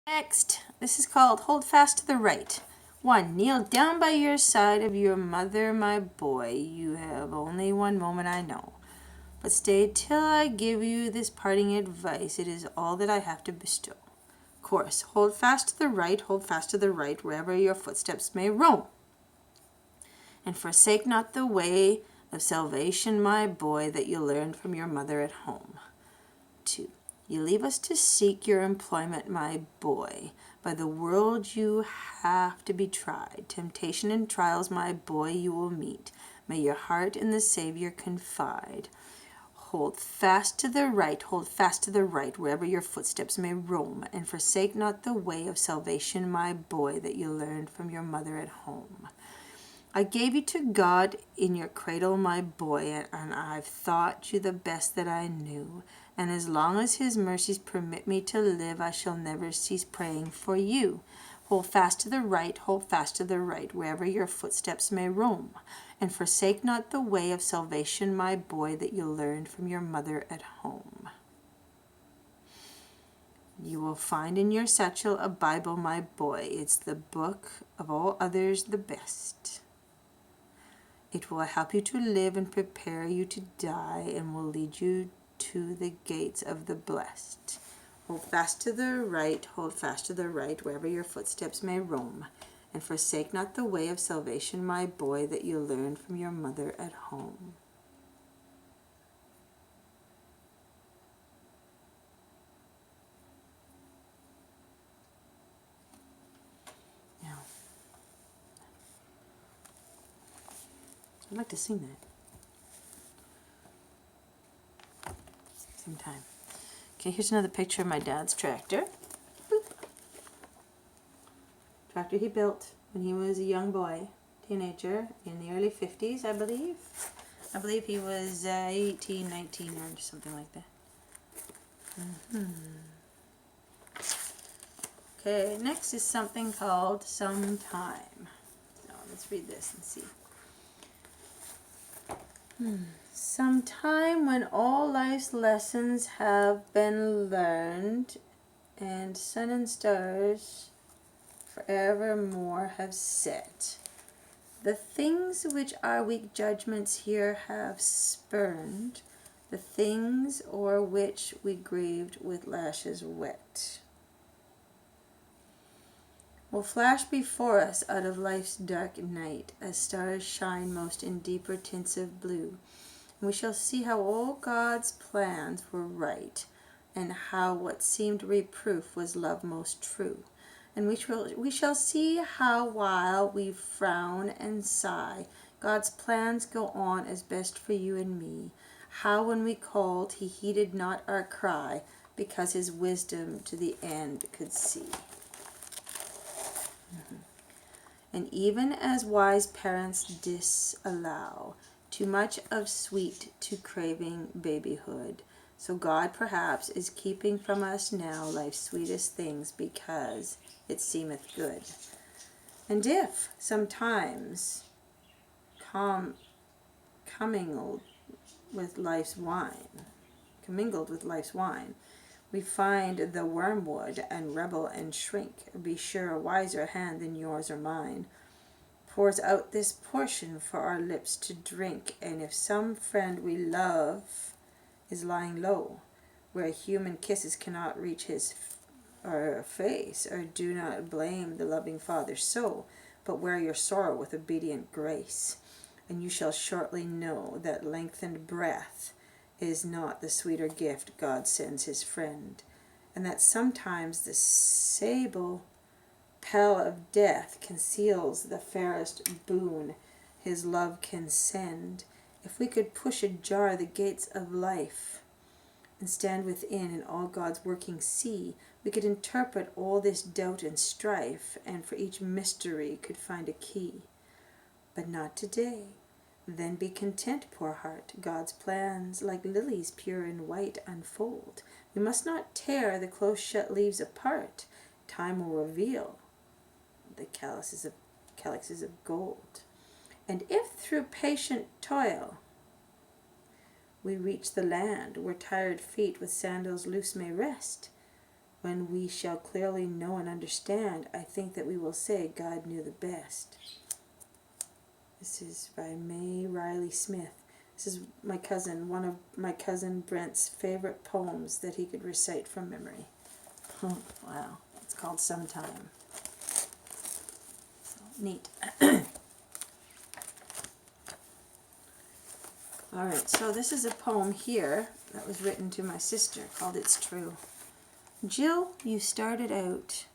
Next, this is called Hold Fast to the Right. 1. Kneel down by your side of your mother, my boy. You have only one moment, I know. But stay till I give you this parting advice. It is all that I have to bestow. Chorus. Hold fast to the right, hold fast to the right, wherever your footsteps may roam. And forsake not the way of salvation, my boy, that you learned from your mother at home. 2. You leave us to seek your employment, my boy. By the world you have to be tried. Temptation and trials, my boy, you will meet. May your heart in the Savior confide. Hold fast to the right, hold fast to the right, wherever your footsteps may roam, and forsake not the way of salvation, my boy, that you learned from your mother at home. I gave you to God in your cradle, my boy, and I've thought you the best that I knew. And as long as His mercies permit me to live, I shall never cease praying for you. Hold fast to the right, hold fast to the right, wherever your footsteps may roam. And forsake not the way of salvation, my boy, that you learned from your mother at home. You will find in your satchel a Bible, my boy. It's the book of all others the best. It will help you to live and prepare you to die, and will lead you to the gates of the blessed. Hold fast to the right, hold fast to the right, wherever your footsteps may roam. And forsake not the way of salvation, my boy, that you learned from your mother at home. Now, I'd like to sing that sometime. Okay, here's another picture of my dad's tractor. Boop. Tractor he built when he was a young boy, teenager, in the early 50s, I believe. I believe he was 18, 19, or something like that. Okay, next is something called Sometime. So let's read this and see. Sometime when all life's lessons have been learned, and sun and stars forevermore have set, the things which our weak judgments here have spurned, the things o'er which we grieved with lashes wet, will flash before us out of life's dark night, as stars shine most in deeper tints of blue. And we shall see how all God's plans were right, and how what seemed reproof was love most true. And we shall see how while we frown and sigh, God's plans go on as best for you and me. How when we called, He heeded not our cry, because His wisdom to the end could see. And even as wise parents disallow too much of sweet to craving babyhood, so God perhaps is keeping from us now life's sweetest things, because it seemeth good. And if sometimes commingled with life's wine, we find the wormwood and rebel and shrink, be sure a wiser hand than yours or mine pours out this portion for our lips to drink. And if some friend we love is lying low, where human kisses cannot reach his face, or do not blame the loving Father so, but wear your sorrow with obedient grace, and you shall shortly know that lengthened breath is not the sweeter gift God sends His friend, and that sometimes the sable pall of death conceals the fairest boon His love can send. If we could push ajar the gates of life and stand within and all God's working see, we could interpret all this doubt and strife, and for each mystery could find a key. But not today. Then be content, poor heart. God's plans, like lilies pure and white, unfold. We must not tear the close-shut leaves apart. Time will reveal the calyxes of gold. And if through patient toil we reach the land where tired feet with sandals loose may rest, When we shall clearly know and understand, I think that we will say God knew the best. This is by May Riley Smith. This is my cousin, one of my cousin Brent's favorite poems that he could recite from memory. Wow, it's called Sometime. So neat. Alright, so this is a poem here that was written to my sister called It's True. Jill, you started out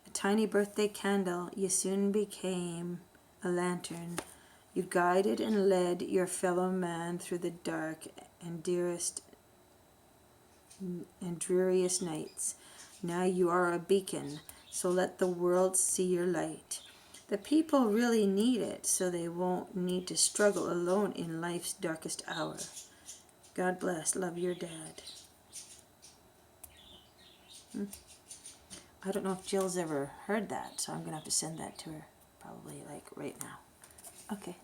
a tiny birthday candle, you soon became a lantern. You guided and led your fellow man through the dark and dearest and dreariest nights. Now you are a beacon, so let the world see your light. The people really need it, so they won't need to struggle alone in life's darkest hour. God bless. Love, your dad. I don't know if Jill's ever heard that, so I'm going to have to send that to her probably like right now. Okay.